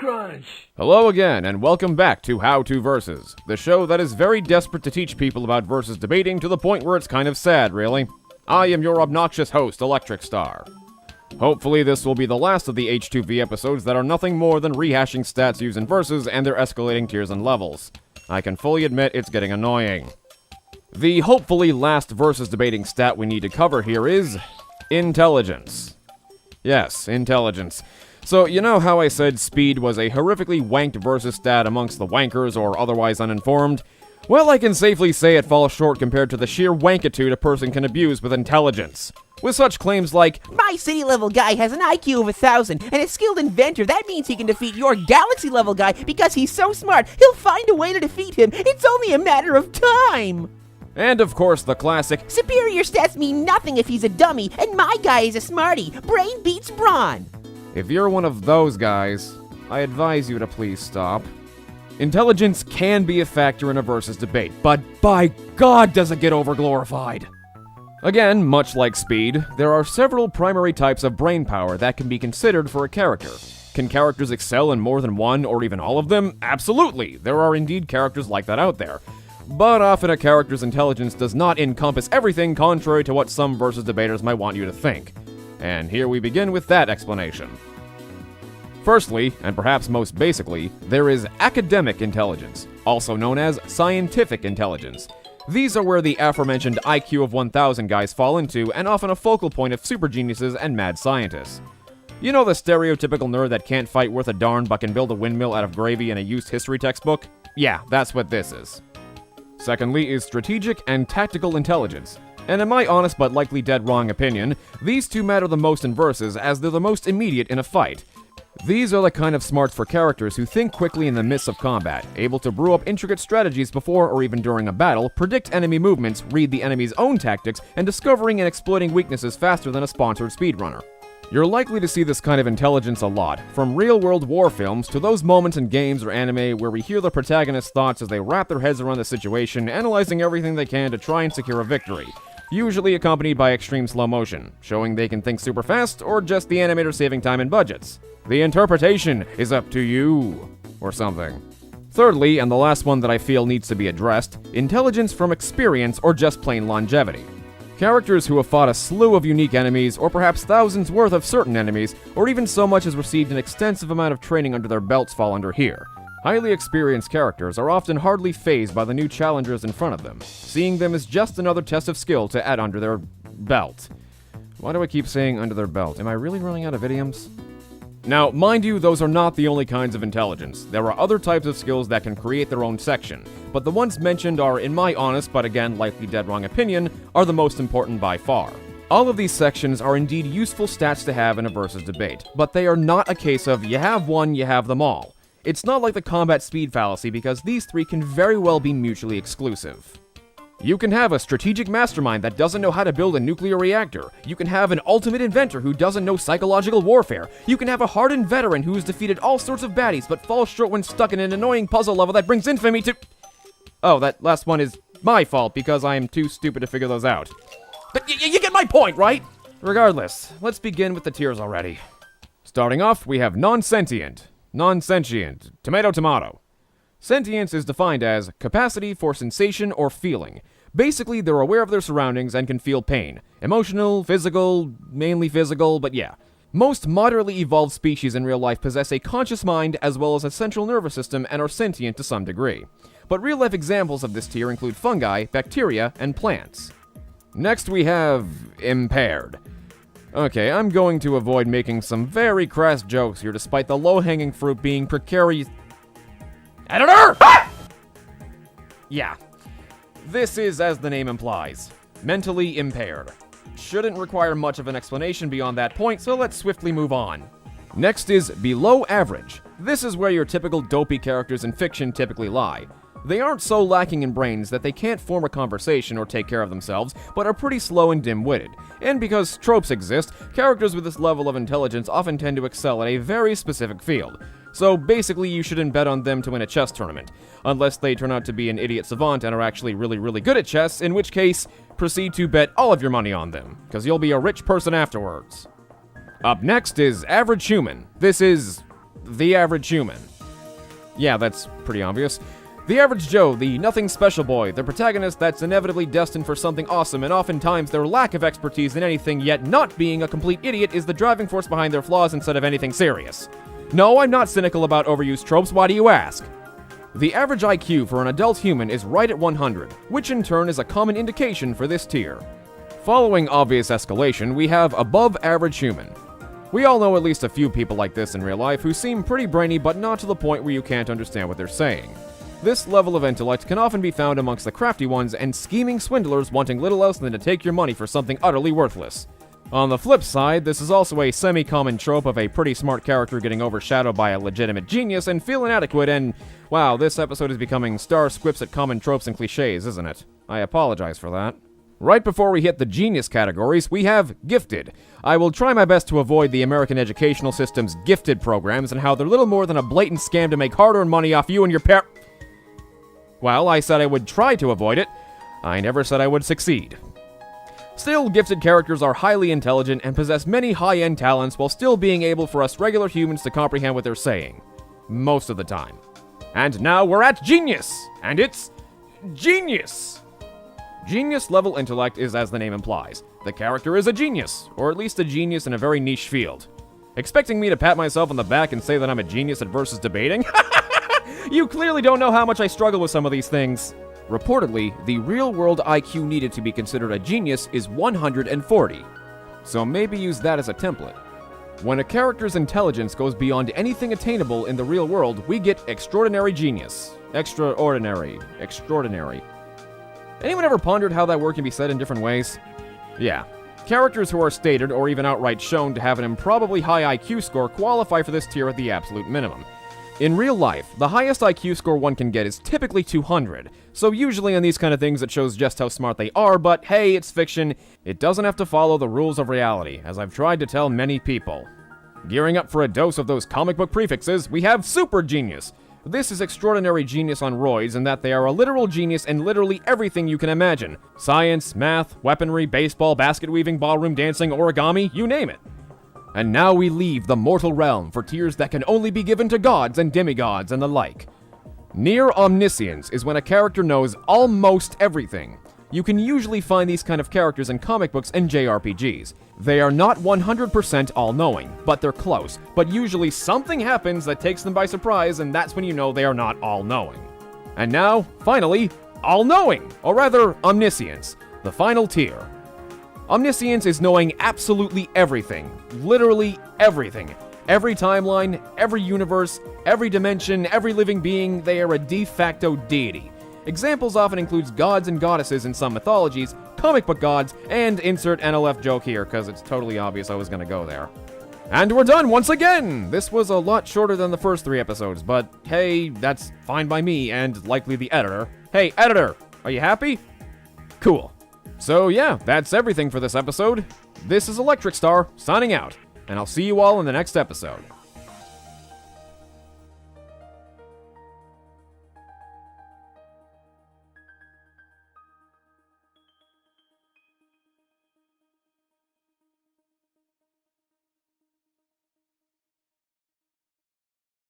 crunch! Hello again, and welcome back to How to Versus, the show that is very desperate to teach people about versus debating to the point where it's kind of sad, really. I am your obnoxious host, Electricstar. Hopefully this will be the last of the H2V episodes that are nothing more than rehashing stats used in versus and their escalating tiers and levels. I can fully admit it's getting annoying. The hopefully last versus debating stat we need to cover here is intelligence. Yes, intelligence. So, you know how I said speed was a horrifically wanked versus stat amongst the wankers or otherwise uninformed? Well, I can safely say it falls short compared to the sheer wankitude a person can abuse with intelligence. With such claims like, "My city-level guy has an IQ of 1,000 and a skilled inventor. That means he can defeat your galaxy-level guy because he's so smart. He'll find a way to defeat him. It's only a matter of time." And of course the classic, "Superior stats mean nothing if he's a dummy, and my guy is a smarty. Brain beats brawn." If you're one of those guys, I advise you to please stop. Intelligence can be a factor in a versus debate, but by God does it get overglorified. Again, much like speed, there are several primary types of brain power that can be considered for a character. Can characters excel in more than one or even all of them? Absolutely, there are indeed characters like that out there. But often a character's intelligence does not encompass everything, contrary to what some versus debaters might want you to think. And here we begin with that explanation. Firstly, and perhaps most basically, there is academic intelligence, also known as scientific intelligence. These are where the aforementioned IQ of 1,000 guys fall into, and often a focal point of super geniuses and mad scientists. You know the stereotypical nerd that can't fight worth a darn but can build a windmill out of gravy in a used history textbook? Yeah, that's what this is. Secondly is strategic and tactical intelligence. And in my honest but likely dead wrong opinion, these two matter the most in versus as they're the most immediate in a fight. These are the kind of smarts for characters who think quickly in the midst of combat, able to brew up intricate strategies before or even during a battle, predict enemy movements, read the enemy's own tactics, and discovering and exploiting weaknesses faster than a sponsored speedrunner. You're likely to see this kind of intelligence a lot, from real-world war films to those moments in games or anime where we hear the protagonist's thoughts as they wrap their heads around the situation, analyzing everything they can to try and secure a victory. Usually accompanied by extreme slow motion, showing they can think super fast, or just the animator saving time and budgets. The interpretation is up to you, or something. Thirdly, and the last one that I feel needs to be addressed, intelligence from experience or just plain longevity. Characters who have fought a slew of unique enemies, or perhaps thousands worth of certain enemies, or even so much as received an extensive amount of training under their belts fall under here. Highly experienced characters are often hardly fazed by the new challengers in front of them, seeing them as just another test of skill to add under their belt. Why do I keep saying under their belt? Am I really running out of idioms? Now, mind you, those are not the only kinds of intelligence. There are other types of skills that can create their own section, but the ones mentioned are, in my honest, but again, likely dead wrong opinion, are the most important by far. All of these sections are indeed useful stats to have in a versus debate, but they are not a case of you have one, you have them all. It's not like the combat speed fallacy because these three can very well be mutually exclusive. You can have a strategic mastermind that doesn't know how to build a nuclear reactor. You can have an ultimate inventor who doesn't know psychological warfare. You can have a hardened veteran who has defeated all sorts of baddies but falls short when stuck in an annoying puzzle level that brings infamy to... Oh, that last one is my fault because I am too stupid to figure those out. But you get my point, right? Regardless, let's begin with the tiers already. Starting off, we have non-sentient. Non-sentient. Tomato, tomato. Sentience is defined as capacity for sensation or feeling. Basically, they're aware of their surroundings and can feel pain. Emotional, physical, mainly physical, but yeah. Most moderately evolved species in real life possess a conscious mind as well as a central nervous system and are sentient to some degree. But real-life examples of this tier include fungi, bacteria, and plants. Next we have impaired. Okay, I'm going to avoid making some very crass jokes here despite the low-hanging fruit being precarious... Editor! Ah! Yeah. This is, as the name implies, mentally impaired. Shouldn't require much of an explanation beyond that point, so let's swiftly move on. Next is below average. This is where your typical dopey characters in fiction typically lie. They aren't so lacking in brains that they can't form a conversation or take care of themselves, but are pretty slow and dim-witted. And because tropes exist, characters with this level of intelligence often tend to excel at a very specific field. So basically you shouldn't bet on them to win a chess tournament, unless they turn out to be an idiot savant and are actually really good at chess, in which case, proceed to bet all of your money on them, because you'll be a rich person afterwards. Up next is average human. This is the average human. Yeah, that's pretty obvious. The average Joe, the nothing special boy, the protagonist that's inevitably destined for something awesome, and oftentimes their lack of expertise in anything yet not being a complete idiot is the driving force behind their flaws instead of anything serious. No, I'm not cynical about overused tropes, why do you ask? The average IQ for an adult human is right at 100, which in turn is a common indication for this tier. Following obvious escalation, we have above average human. We all know at least a few people like this in real life who seem pretty brainy but not to the point where you can't understand what they're saying. This level of intellect can often be found amongst the crafty ones and scheming swindlers wanting little else than to take your money for something utterly worthless. On the flip side, this is also a semi-common trope of a pretty smart character getting overshadowed by a legitimate genius and feel inadequate and, wow, this episode is becoming star squips at common tropes and cliches, isn't it? I apologize for that. Right before we hit the genius categories, we have gifted. I will try my best to avoid the American educational system's gifted programs and how they're little more than a blatant scam to make hard-earned money off you and your Well, I said I would try to avoid it. I never said I would succeed. Still, gifted characters are highly intelligent and possess many high-end talents while still being able for us regular humans to comprehend what they're saying. Most of the time. And now we're at genius! And it's genius! Genius level intellect is as the name implies. The character is a genius, or at least a genius in a very niche field. Expecting me to pat myself on the back and say that I'm a genius at versus debating? You clearly don't know how much I struggle with some of these things. Reportedly, the real-world IQ needed to be considered a genius is 140. So maybe use that as a template. When a character's intelligence goes beyond anything attainable in the real world, we get extraordinary genius. Extraordinary. Anyone ever pondered how that word can be said in different ways? Yeah. Characters who are stated or even outright shown to have an improbably high IQ score qualify for this tier at the absolute minimum. In real life, the highest IQ score one can get is typically 200, so usually on these kind of things it shows just how smart they are, but hey, it's fiction. It doesn't have to follow the rules of reality, as I've tried to tell many people. Gearing up for a dose of those comic book prefixes, we have super genius. This is extraordinary genius on roids in that they are a literal genius in literally everything you can imagine. Science, math, weaponry, baseball, basket weaving, ballroom dancing, origami, you name it. And now we leave the mortal realm for tiers that can only be given to gods and demigods and the like. Near omniscience is when a character knows almost everything. You can usually find these kind of characters in comic books and JRPGs. They are not 100% all-knowing, but they're close. But usually something happens that takes them by surprise, and that's when you know they are not all-knowing. And now, finally, all-knowing, or rather, omniscience, the final tier. Omniscience is knowing absolutely everything. Literally everything. Every timeline, every universe, every dimension, every living being, they are a de facto deity. Examples often includes gods and goddesses in some mythologies, comic book gods, and insert NLF joke here, because it's totally obvious I was gonna go there. And we're done once again! This was a lot shorter than the first 3 episodes, but hey, that's fine by me, and likely the editor. Hey, editor, are you happy? Cool. So yeah, that's everything for this episode. This is Electricstar, signing out, and I'll see you all in the next episode.